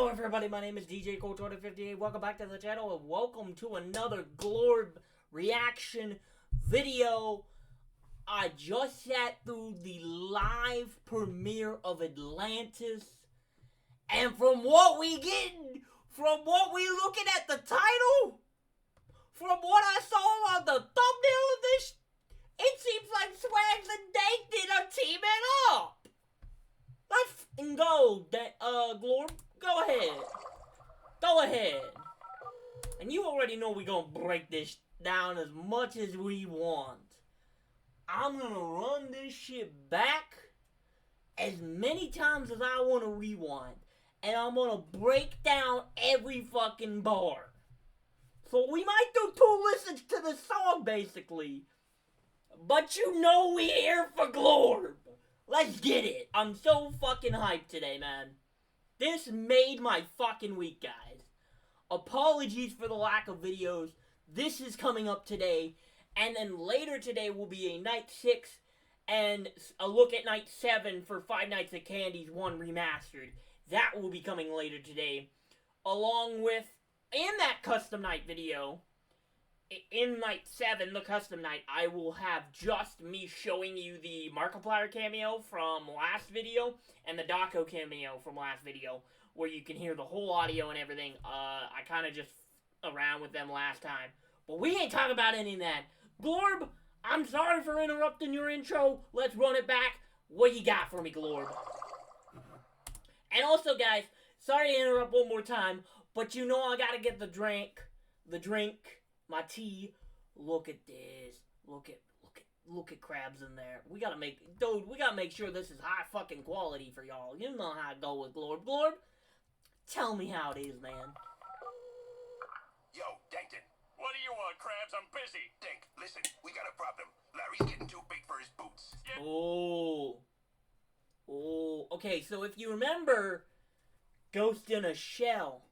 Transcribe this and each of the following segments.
Hello everybody, my name is DJ Coach58. Welcome back to the channel and welcome to another Glorb reaction video. I just sat through the live premiere of Atlantis, and from what we looking at the title, from what I saw on the thumbnail of this, it seems like Swags and Dank did are teaming up. Let's f***ing go, Glorb. Go ahead. And you already know we gonna break this down as much as we want. I'm gonna run this shit back as many times as I want to rewind. And I'm gonna break down every fucking bar. So we might do 2 listens to the song, basically. But you know we here for Glorb. Let's get it. I'm so fucking hyped today, man. This made my fucking week, guys. Apologies for the lack of videos. This is coming up today. And then later today will be a night 6 and a look at night 7 for Five Nights at Candy's 1 Remastered. That will be coming later today. Along with, in that custom night video, in night 7, the custom night, I will have just me showing you the Markiplier cameo from last video and the Daco cameo from last video, where you can hear the whole audio and everything. I kind of just around with them last time, but we ain't talking about any of that. Glorb, I'm sorry for interrupting your intro. Let's run it back. What you got for me, Glorb? And also, guys, sorry to interrupt one more time, but you know I gotta get the drink, my tea. Look at this. Look at crabs in there. We gotta make sure this is high fucking quality for y'all. You know how I go with Glorb. Glorb, tell me how it is, man. Yo, Dankton. What do you want, Krabs? I'm busy. Dink, listen, we got a problem. Larry's getting too big for his boots. Yeah. Oh, okay, so if you remember Ghost in a Shell,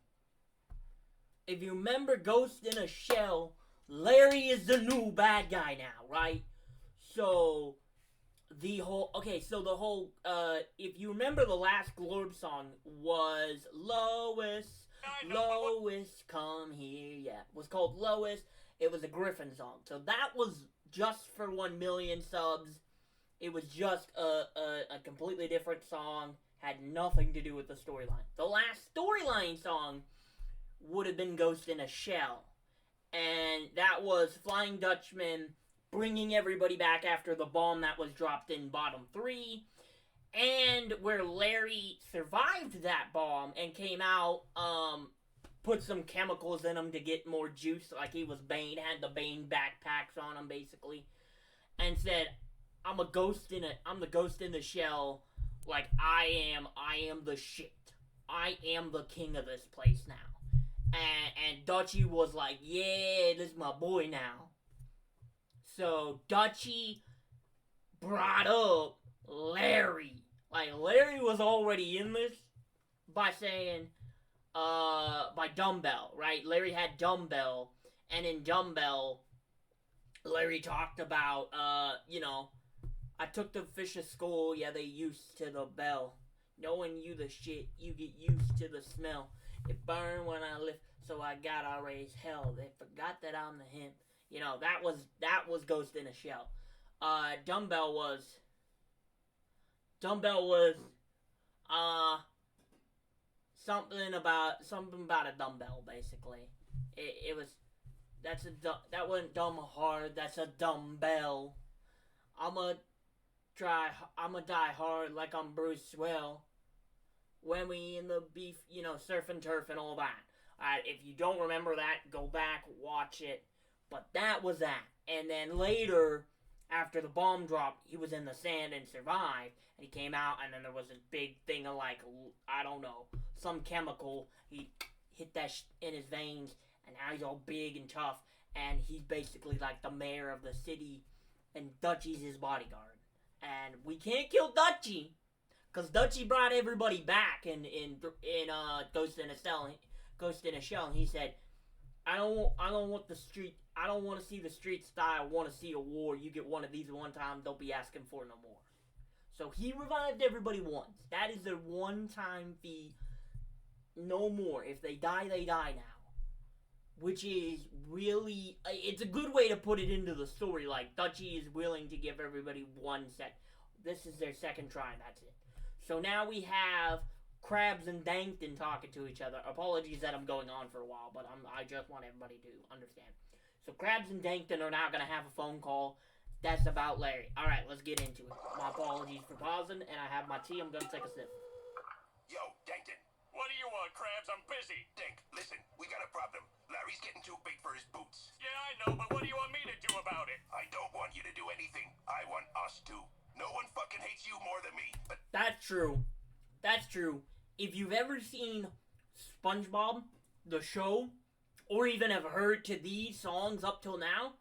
Larry is the new bad guy now, right? So, if you remember, the last Glorb song was Lois, come here, yeah. It was called Lois. It was a Griffin song. So that was just for 1 million subs. It was just a completely different song. Had nothing to do with the storyline. The last storyline song would have been Ghost in a Shell. And that was Flying Dutchman bringing everybody back after the bomb that was dropped in bottom 3. And where Larry survived that bomb and came out, put some chemicals in him to get more juice, like he was Bane, had the Bane backpacks on him, basically. And said, I'm the ghost in the shell, like I am the shit. I am the king of this place now. And Dutchie was like, yeah, this is my boy now. So Dutchie brought up Larry. Like, Larry was already in this by saying, by Dumbbell, right? Larry had Dumbbell, and in Dumbbell, Larry talked about, I took the fish to school, yeah, they used to the bell. Knowing you the shit, you get used to the smell. It burned when I lift, so I gotta raise hell. They forgot that I'm the him. You know, that was Ghost in a Shell. Dumbbell was something about a dumbbell, basically. That wasn't dumb hard, that's a dumbbell. I'ma die hard like I'm Bruce Swell. When we in the beef, surf and turf and all that. If you don't remember that, go back, watch it. But that was that. And then later, after the bomb dropped, he was in the sand and survived. And he came out, and then there was a big thing of, like, I don't know, some chemical. He hit that in his veins, and now he's all big and tough. And he's basically like the mayor of the city, and Dutchie's his bodyguard. And we can't kill Dutchie, because Dutchie brought everybody back in Ghost in a Shell, and he said, I don't want to see the streets die. I want to see a war. You get one of these one time, don't be asking for no more. So he revived everybody once. That is their one-time fee no more. If they die, they die now. Which is really, it's a good way to put it into the story. Like, Dutchie is willing to give everybody one sec. This is their second try, and that's it. So now we have Krabs and Dankton talking to each other. Apologies that I'm going on for a while, but I just want everybody to understand. So Krabs and Dankton are now going to have a phone call. That's about Larry. Alright, let's get into it. My apologies for pausing, and I have my tea. I'm going to take a sip. Yo, Dankton. What do you want, Krabs? I'm busy. Dink, listen, we got a problem. Larry's getting too big for his boots. Yeah, I know, but what do you want me to do about it? I don't want you to do anything. I want us to. No one fucking hates you more than me, but That's true. That's true. If you've ever seen SpongeBob, the show, or even have heard to these songs up till now,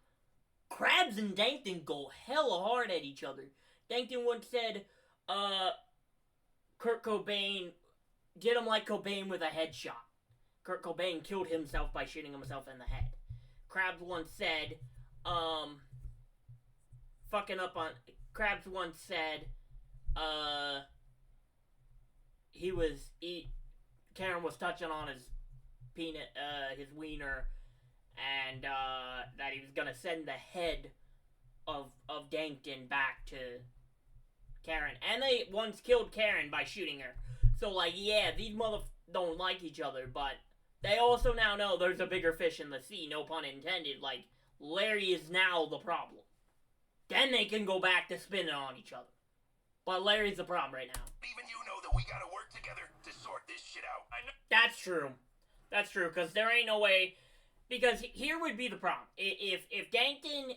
Krabs and Dankton go hella hard at each other. Dankton once said, Kurt Cobain did him like Cobain with a headshot. Kurt Cobain killed himself by shooting himself in the head. Krabs once said, Krabs once said, Karen was touching on his peanut, his wiener, and, that he was gonna send the head of Dankton back to Karen. And they once killed Karen by shooting her. So, like, yeah, these don't like each other, but they also now know there's a bigger fish in the sea, no pun intended. Like, Larry is now the problem. Then they can go back to spinning on each other. But Larry's the problem right now. even you know that we gotta work together to sort this shit out. I know. That's true. That's true, because there ain't no way... Because here would be the problem. If Dankton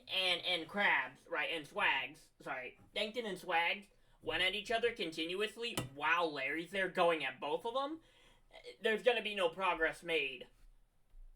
and Krabs, right, and Swags, sorry, Dankton and Swags went at each other continuously while Larry's there going at both of them, there's going to be no progress made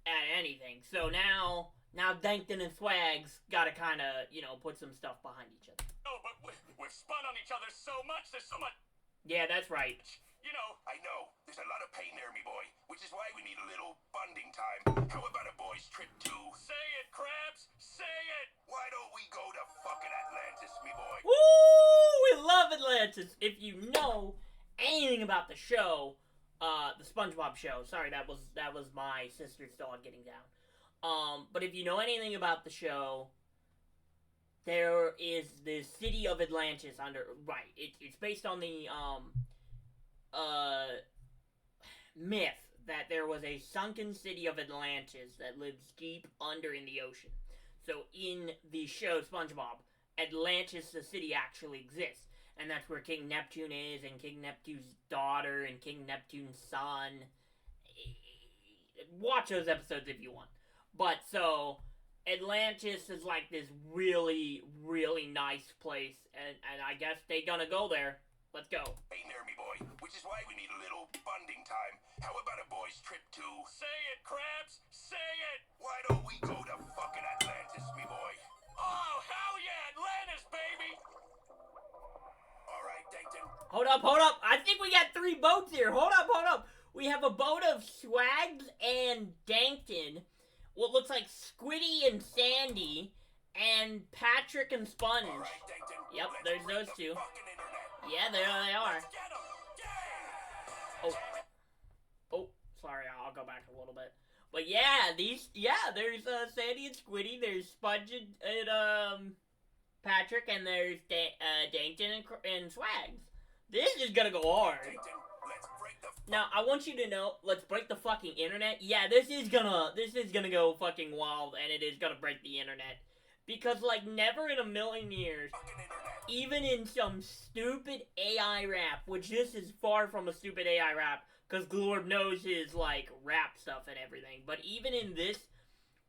at anything. So now Dankton and Swags got to kind of, put some stuff behind each other. No, but we've spun on each other so much. There's so much. Yeah, that's right. You know. I know. There's a lot of pain there, me boy, which is why we need a little bonding time. How about a boys' trip to... Say it, Krabs. Say it. Why don't we go to fucking Atlantis, me boy? Woo! We love Atlantis. If you know anything about the show, the SpongeBob show. Sorry, that was my sister's dog getting down. But if you know anything about the show, there is the city of Atlantis right. It's based on the myth that there was a sunken city of Atlantis that lives deep under in the ocean. So in the show SpongeBob, Atlantis, the city, actually exists. And that's where King Neptune is, and King Neptune's daughter, and King Neptune's son. Watch those episodes if you want. But, so, Atlantis is like this really, really nice place, and I guess they gonna go there. Let's go. Pain there, me boy, which is why we need a little bonding time. How about a boys' trip to... Say it, Krabs. Say it. Why don't we go to fucking Atlantis, me boy? Oh, hell yeah, Atlantis, baby. All right, Dankton. Hold up. I think we got 3 boats here. Hold up. We have a boat of Swags and Dankton, what looks like Squiddy and Sandy, and Patrick and Sponge. All right, Dankton. Yep, Let's there's break those the 2. fucking internet. Yeah, there they are. Let's get 'em. Yeah. Oh, sorry, I'll go back a little bit. But yeah, there's Sandy and Squiddy, there's Sponge and Patrick, and there's Dankton and Swags. This is gonna go hard. Dankton, let's break the... Now, I want you to know, let's break the fucking internet. Yeah, this is gonna go fucking wild, and it is gonna break the internet. Because, like, never in a million years, fucking internet. even in some stupid AI rap, which this is far from a stupid AI rap, because Glorb knows his, like, rap stuff and everything, but even in this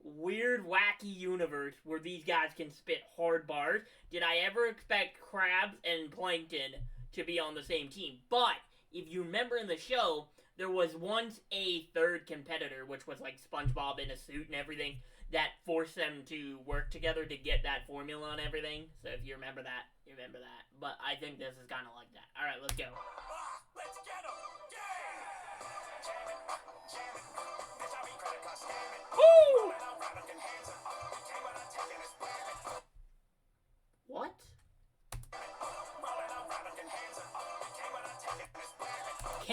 weird, wacky universe where these guys can spit hard bars, did I ever expect Krabs and Plankton to be on the same team? But, if you remember in the show, there was once a third competitor, which was, like, SpongeBob in a suit and everything, that forced them to work together to get that formula and everything. So if you remember that, you remember that. But I think this is kind of like that. Alright, let's go. Let's get 'em. Woo! What?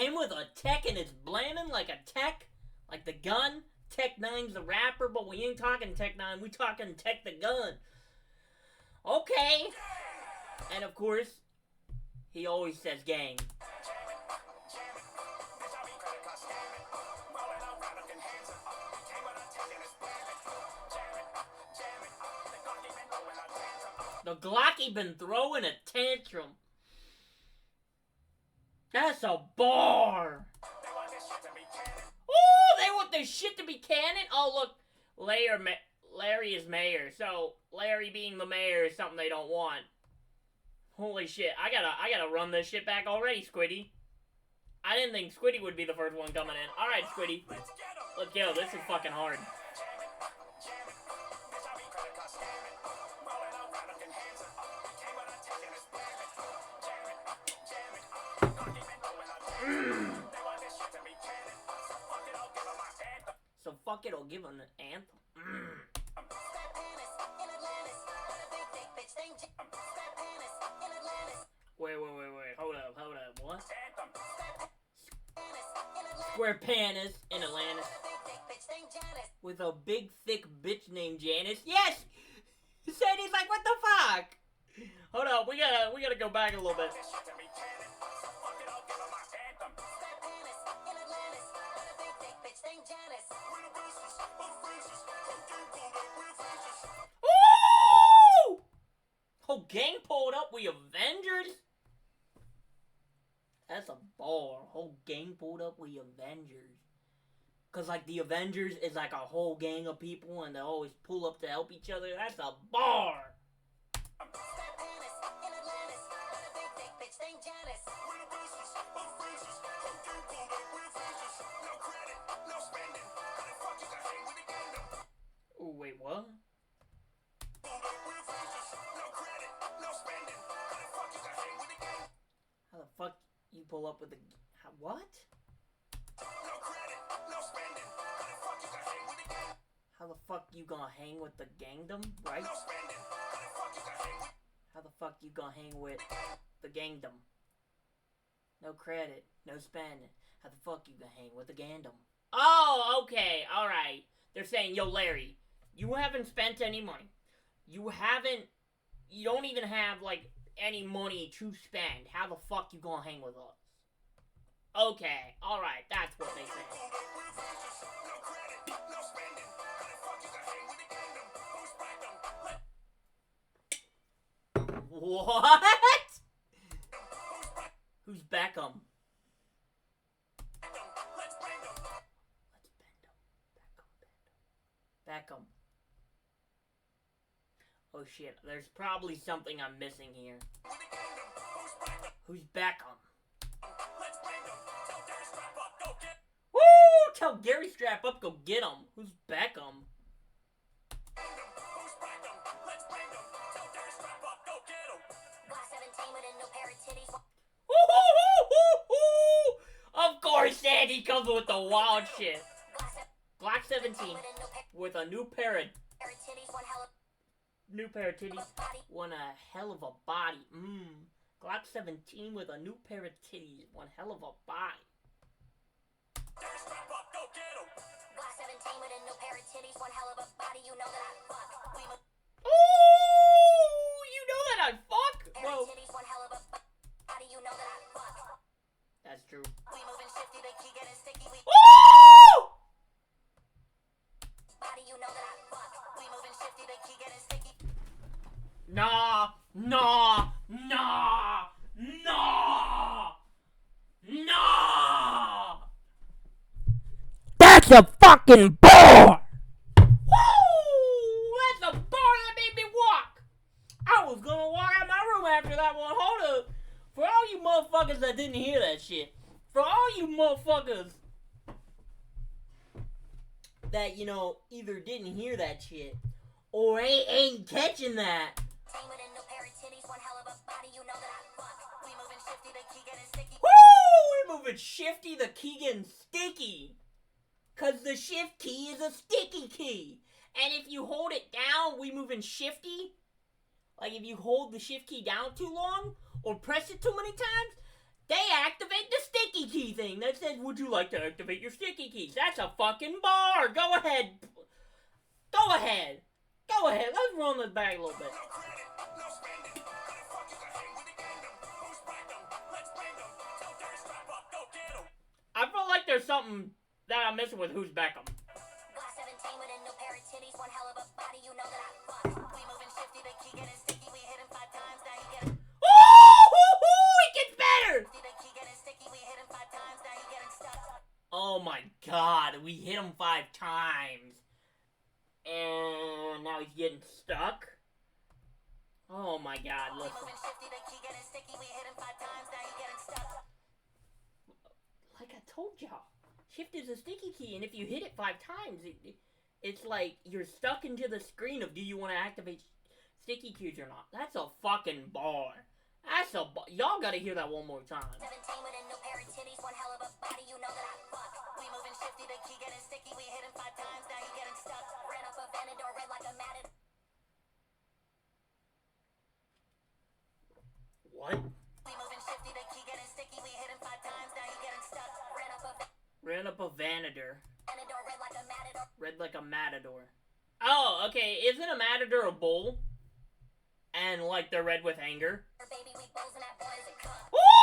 came with a tech and it's blanding like a tech, like the gun. Tech 9's the rapper, but we ain't talking Tech 9, we talking Tech the gun. Okay. And of course, he always says gang. The Glocky been throwing a tantrum. That's a bar. Oh, they want this shit to be canon? Oh, look, Larry is mayor, so Larry being the mayor is something they don't want. Holy shit, I gotta run this shit back already, Squiddy. I didn't think Squiddy would be the first one coming in. Alright, Squiddy. Let's go, this is fucking hard. So fuck it, I'll give him an anthem. Wait. Hold up. What? Square Panis in Atlantis. With a big, thick bitch named Janice. Yes! Sadie's like, what the fuck? Hold up, we gotta go back a little bit. Ooh! Whole gang pulled up, we Avengers? That's a bar. Whole gang pulled up, we Avengers. Cause like the Avengers is like a whole gang of people and they always pull up to help each other. That's a bar. Oh wait, what? How the fuck you pull up with the what? How the fuck you gonna hang with the gangdom, right? How the fuck you gonna hang with the gangdom? No credit, no spending. How the fuck you gonna hang with the gangdom? Oh, okay, alright. They're saying, yo, Larry, you haven't spent any money. You don't even have, like, any money to spend. How the fuck you gonna hang with us? Okay, alright, that's what they say. What? Who's Beckham? Let's bend him. Beckham. Oh shit, there's probably something I'm missing here. Who's Beckham? Woo! Tell Gary strap up, go get him. Who's Beckham? Of course, Sandy comes with the wild shit. Glock 17 with a new pair of titties, one a hell of a body. Glock 17 with a new pair of titties, one hell of a body. Glock 17 with a new pair of titties, one hell of a body. You know that I fuck. Ooh, you know that I fuck, bro. That's true. We moving shifty, they keep getting sticky. Woo! Body, you know that I fuck. We moving shifty, they keep getting sticky. Nah. That's a fucking bar! Woo! That's a bar that made me walk! I was gonna walk out my room after that one. Hold up. For all you motherfuckers that didn't hear that shit. For all you motherfuckers that, you know, either didn't hear that shit or ain't catching that. Woo! We're moving shifty, the key getting sticky. Cause the shift key is a sticky key. And if you hold it down, we moving shifty. Like if you hold the shift key down too long or press it too many times, They activate the sticky key thing that says, would you like to activate your sticky keys? That's a fucking bar. Go ahead. Go ahead. Go ahead. Let's run this back a little bit. No credit, no spending. Who the fuck is a hang with the kingdom? Who's back them? Let's bang them. Tell Dirty strap up, go get 'em. I feel like there's something that I'm missing with Who's Beckham. Glass 17 with a new pair of titties, one hell of a body, you know that I fuck. We moving shifty, the key getting sticky, we hit him 5 times, now he getting Ooh, it gets better. the key getting sticky, we hit him 5 times, now he getting stuck. Oh my god, we hit him 5 times. And now he's getting stuck. Oh my god, We listen. moving shifty, the key getting sticky, we hit him 5 times, now he getting stuck. Like I told y'all, shift is a sticky key, and if you hit it 5 times, it's like you're stuck into the screen of do you want to activate sticky keys or not. That's a fucking bar. That's a bar. Y'all gotta hear that one more time. 17 with a new pair of titties, one hell of a body, you know that I fuck. We moving shifty, the key getting sticky, we hit him 5 times, now he getting stuck. Ran up a Venador, red like a matted. What? We moving shifty, the key getting sticky, we hit him 5 times, now he getting stuck. Ran up a Vanador. Venador, red like a matador. Red like a matador. Oh, okay. Isn't a matador a bull? And like they're red with anger? Baby, we bowls and that boy is a cunt. Ooh!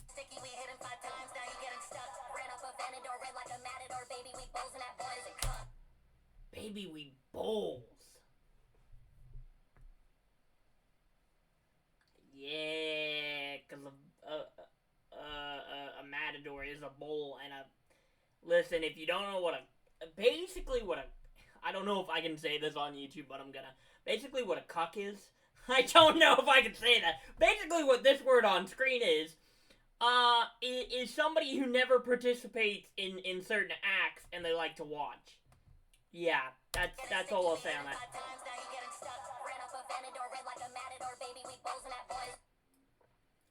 Sticky, we hit him 5 times, now he getting stuck. Ran up a Venador, red like a matador. Baby, we bowls and that boy is a cunt. Baby, we bowls. Yeah, because a matador is a bull and a... Listen, if you don't know what a... Basically what a... I don't know if I can say this on YouTube, but I'm gonna... Basically what a cuck is. I don't know if I can say that. Basically what this word on screen is somebody who never participates in certain acts and they like to watch. Yeah, that's all I'll say on that.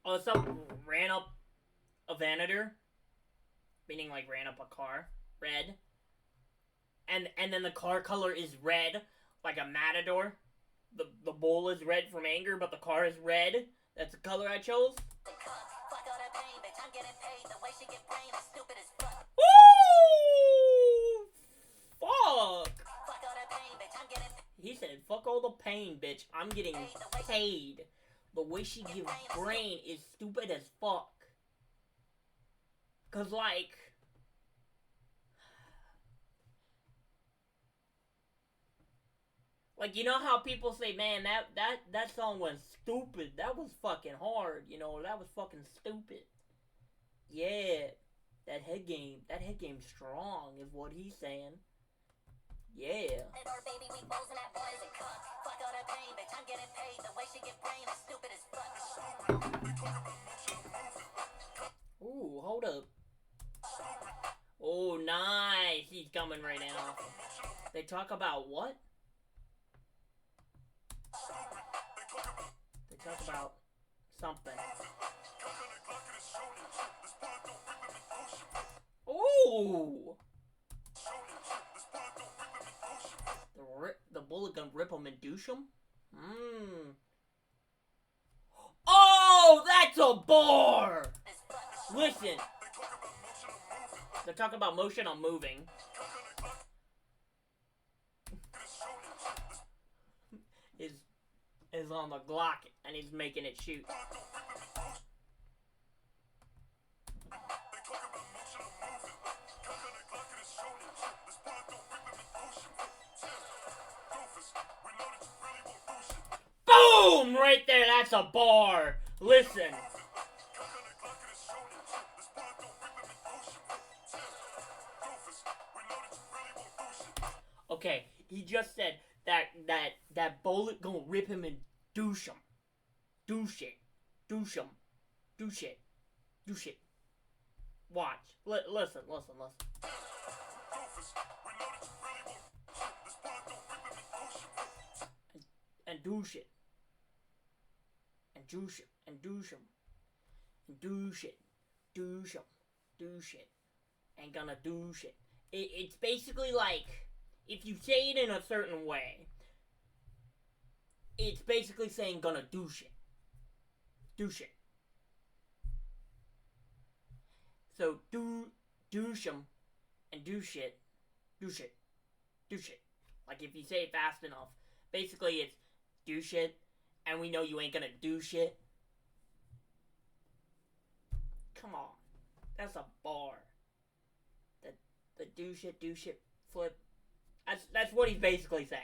Oh, some ran up a Vanador, meaning like ran up a car, red. And then the car color is red, like a Matador. The bull is red from anger, but the car is red. That's the color I chose. Woo! Fuck! He said, fuck all the pain, bitch. I'm getting paid. The way she gives brain is stupid as fuck. Cause like... Like, you know how people say, man, that song was stupid. That was fucking hard, you know, that was fucking stupid. Yeah, that head game's strong is what he's saying. Yeah. Ooh, hold up. Oh, nice. He's coming right now. They talk about what? They talk about something. Ooh! The bullet gonna rip him and douche him? Oh, that's a bar! Listen. They're talking about motion on moving. Is on the Glock and he's making it shoot. Boom! Right there, that's a bar. Listen. Okay, he just said that bullet gonna rip him and douche him. Douche it. Douche him. Douche it. Douche it. Watch. Listen. And douche it. And douche it. And douche him. And douche it. Douche him. Douche it. And gonna douche it. It's basically like, if you say it in a certain way, it's basically saying gonna douche it. Douche it. So douche 'em and do shit. Do shit. Do shit. Like if you say it fast enough. Basically it's do shit and we know you ain't gonna do shit. Come on. That's a bar. The do shit flip. That's what he's basically saying.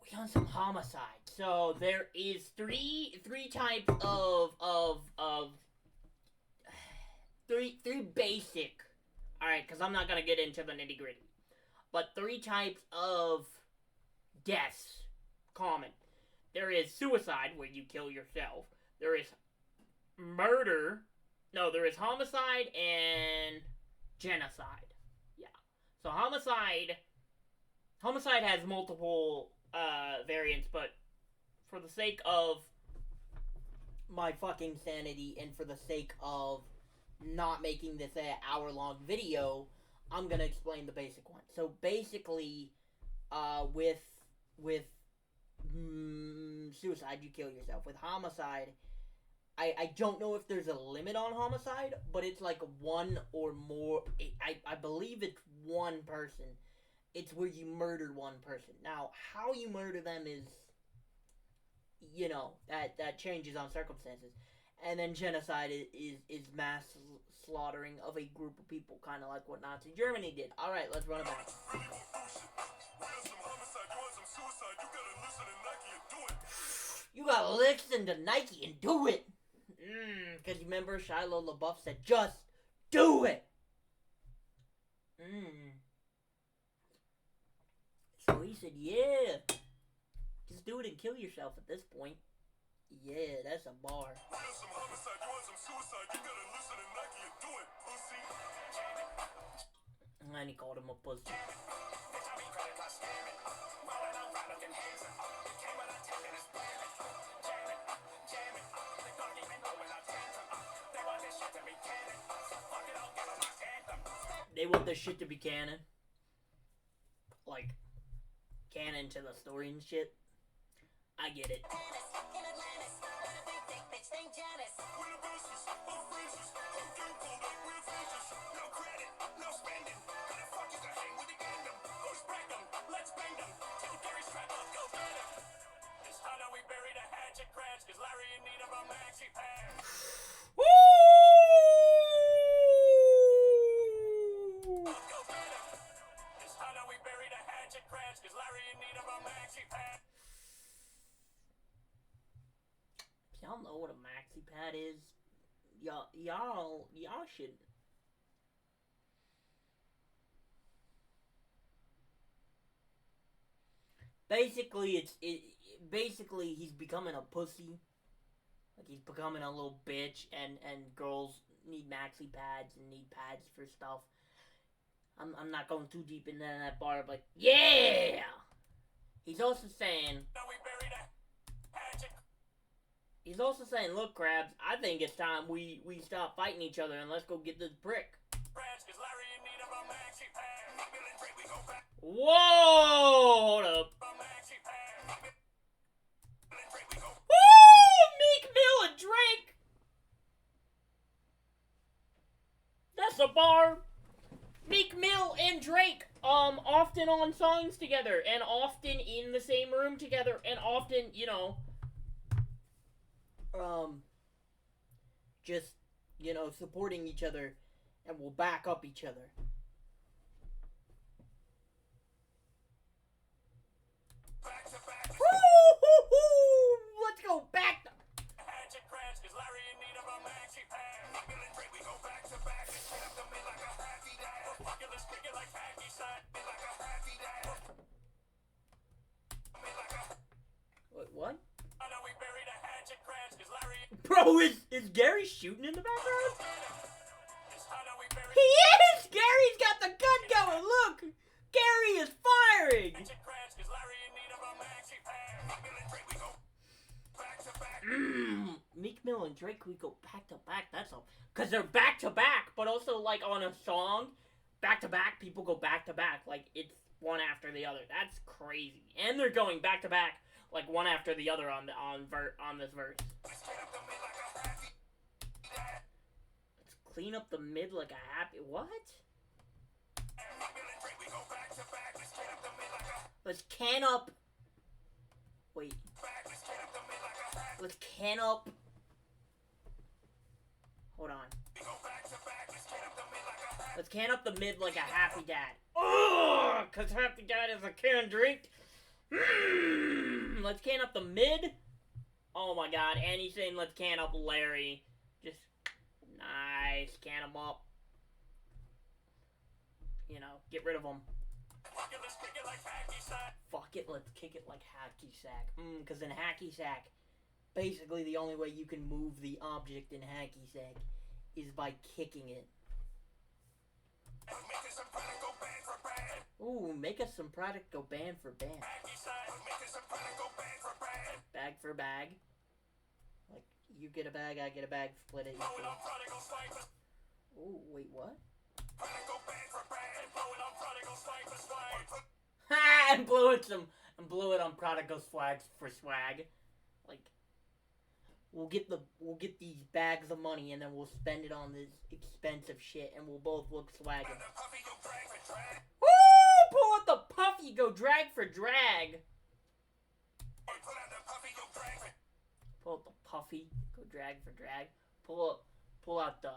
We on some homicide. So there is three types of three basic. All right, because I'm not gonna get into the nitty gritty, but three types of deaths common. There is suicide, where you kill yourself. There is murder. No, there is homicide and genocide. Yeah. So homicide has multiple variants, but for the sake of my fucking sanity and for the sake of not making this an hour-long video, I'm gonna explain the basic one. So basically, with suicide, you kill yourself. With homicide, I don't know if there's a limit on homicide, but it's like one or more. I believe it's one person. It's where you murder one person. Now, how you murder them is, you know, that changes on circumstances. And then genocide is mass slaughtering of a group of people, kind of like what Nazi Germany did. All right, let's run it back. You gotta listen to Nike and do it. Because remember, Shia LaBeouf said, just do it. So he said, yeah. Just do it and kill yourself at this point. Yeah, that's a bar. And he called him a pussy. They want this shit to be canon. Like, canon to the story and shit. I get it. Y'all know what a maxi pad is. Y'all should. Basically, basically he's becoming a pussy. Like he's becoming a little bitch, and girls need maxi pads and need pads for stuff. I'm not going too deep into that bar, but yeah. He's also saying. He's also saying, look, Krabs, I think it's time we stop fighting each other and let's go get this brick. Whoa! Hold up. Woo! Meek Mill and Drake! That's a bar. Meek Mill and Drake, often on songs together, and often in the same room together, and often, you know, just, you know, supporting each other, and will back up each other. Let's go back to Wait, what? Bro, is Gary shooting in the background? He is! Gary's got the gun going, look! Gary is firing! Meek Mill and Drake, we go back to back, that's all. Because they're back to back, but also, like, on a song, back to back, people go back to back. Like, one after the other. That's crazy. And they're going back to back, like one after the other on this verse. Let's clean up the mid like a happy what? Let's can up. Wait. Let's can up. Hold on. Let's can up the mid like a happy dad. Ugh! Cause happy dad is a canned drink. Let's can up the mid. Oh my god. And he's saying let's can up Larry. Just nice. Can him up. You know, get rid of him. Fuck it, let's kick it like hacky sack. Cause in hacky sack, basically the only way you can move the object in hacky sack is by kicking it. Ooh, make us some product go ban for ban. Bag for bag. Like, you get a bag, I get a bag, split it equally. Ooh, wait, what? Ha! And blew it on Prodigal Swag for swag. Like, we'll get these bags of money and then we'll spend it on this expensive shit and we'll both look swaggin'. Woo! Pull out the puffy, go drag for drag. Pull out the puffy, go drag for drag. Pull out the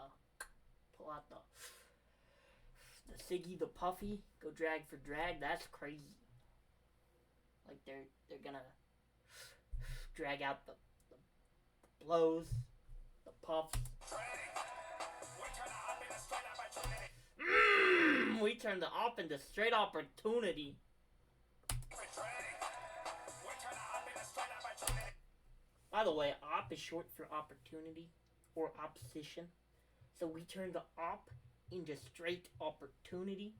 Siggy the puffy, go drag for drag. That's crazy. Like they're gonna drag out the blows, the puffs. We turn the op into straight opportunity. By the way, op is short for opportunity or opposition. So we turn the op into straight opportunity.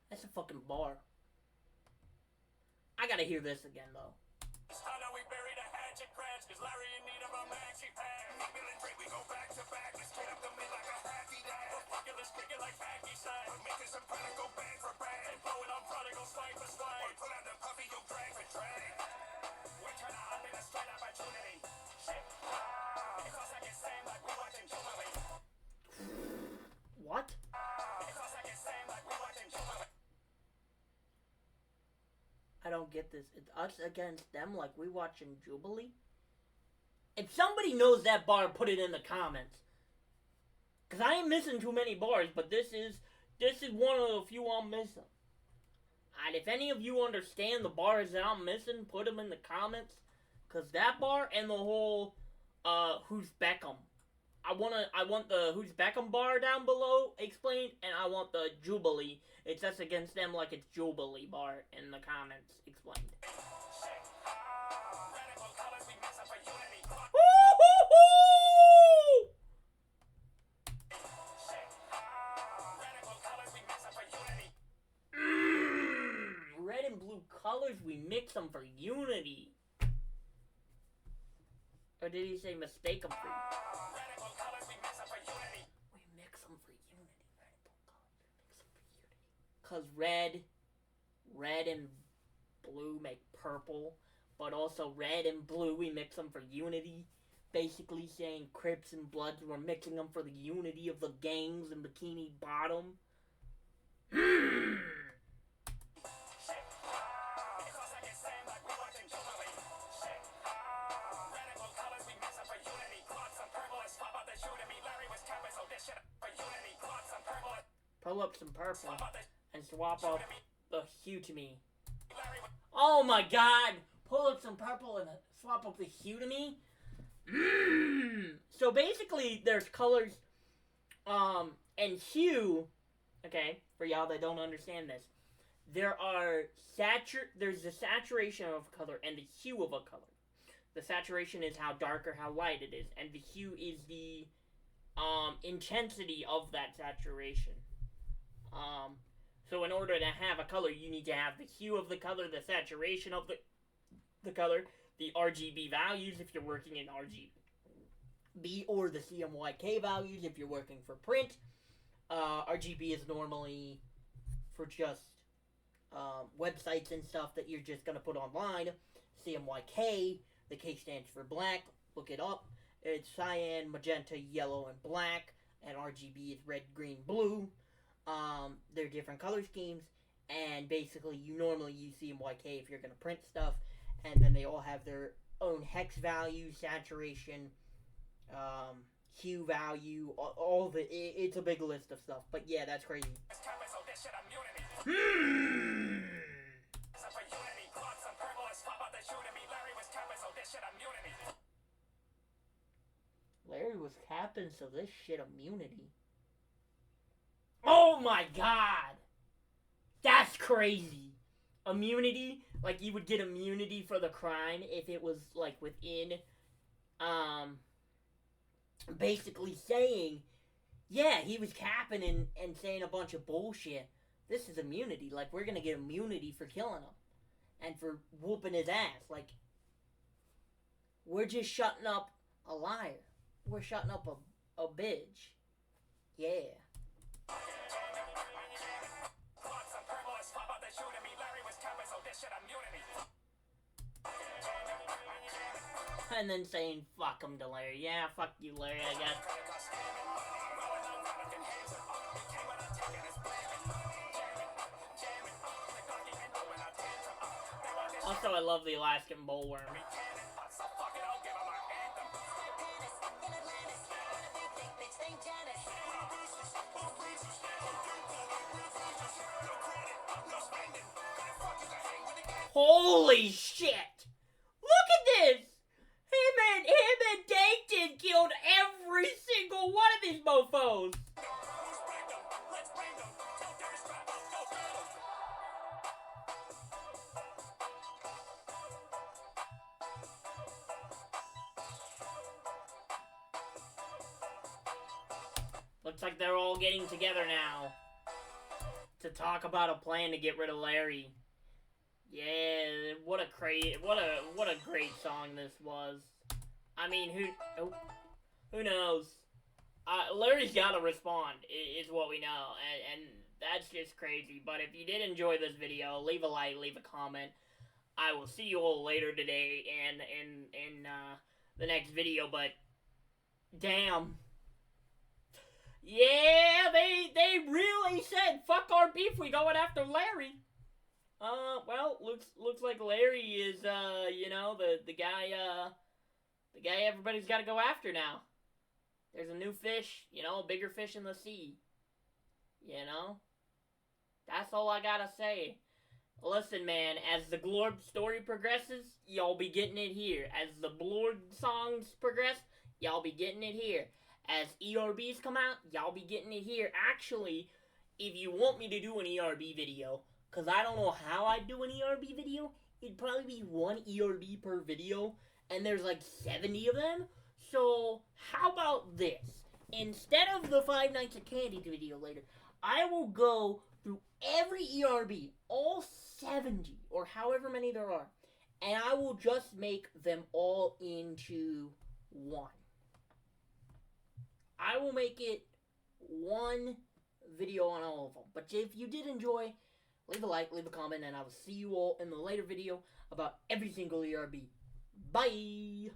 That's a fucking bar. I gotta hear this again though. What? I don't get this. It's us against them like we watching Jubilee? If somebody knows that bar, put it in the comments. Cause I ain't missing too many bars, but this is one of the few I'm missing. And if any of you understand the bars that I'm missing, put them in the comments. Cause that bar and the whole Who's Beckham. I want the Who's Beckham bar down below explained, and I want the Jubilee. It's us against them like it's Jubilee bar in the comments explained. Red and blue colors, we mix them for unity. Or did he say mistake them for unity? We mix them for unity. Red and blue colors, we mix them for unity. Cause red and blue make purple, but also red and blue, we mix them for unity. Basically saying Crips and Bloods, we're mixing them for the unity of the gangs in Bikini Bottom. Pull up some purple and swap up the hue to me. Oh my god! Pull up some purple and swap up the hue to me? So basically, there's colors, and hue, okay, for y'all that don't understand this. There's the saturation of a color and the hue of a color. The saturation is how dark or how light it is, and the hue is the, intensity of that saturation. So in order to have a color, you need to have the hue of the color, the saturation of the color, the RGB values if you're working in RGB, or the CMYK values if you're working for print. RGB is normally for just websites and stuff that you're just gonna put online. CMYK, the K stands for black. Look it up. It's cyan, magenta, yellow, and black. And RGB is red, green, blue. They're different color schemes. And basically, you normally use CMYK if you're gonna print stuff. And then they all have their own hex value, saturation, hue value, all the. It's a big list of stuff. But yeah, that's crazy. Larry was capping, so this shit immunity. Oh my god! That's crazy! Immunity? Like, you would get immunity for the crime if it was, like, within, basically saying, yeah, he was capping and saying a bunch of bullshit. This is immunity. Like, we're gonna get immunity for killing him. And for whooping his ass. Like, we're just shutting up a liar. We're shutting up a bitch. Yeah. And then saying, fuck him to Larry. Yeah, fuck you, Larry, I guess. Also, I love the Alaskan bullworm. Holy shit! Look at this! Him and Dankton killed every single one of these mofos! Looks like they're all getting together now to talk about a plan to get rid of Larry. Yeah, what a great song this was. I mean, who knows? Larry's gotta respond, is what we know, and that's just crazy. But if you did enjoy this video, leave a like, leave a comment. I will see you all later today and in the next video. But damn, yeah, they really said fuck our beef. We going after Larry. Well, looks like Larry is, you know, the guy everybody's got to go after now. There's a new fish, you know, a bigger fish in the sea. You know? That's all I gotta say. Listen, man, as the Glorb story progresses, y'all be getting it here. As the Glorb songs progress, y'all be getting it here. As ERBs come out, y'all be getting it here. Actually, if you want me to do an ERB video, because I don't know how I'd do an ERB video. It'd probably be one ERB per video. And there's like 70 of them. So, how about this? Instead of the Five Nights at Candy video later, I will go through every ERB. All 70. Or however many there are. And I will just make them all into one. I will make it one video on all of them. But if you did enjoy, leave a like, leave a comment, and I will see you all in the later video about every single ERB. Bye!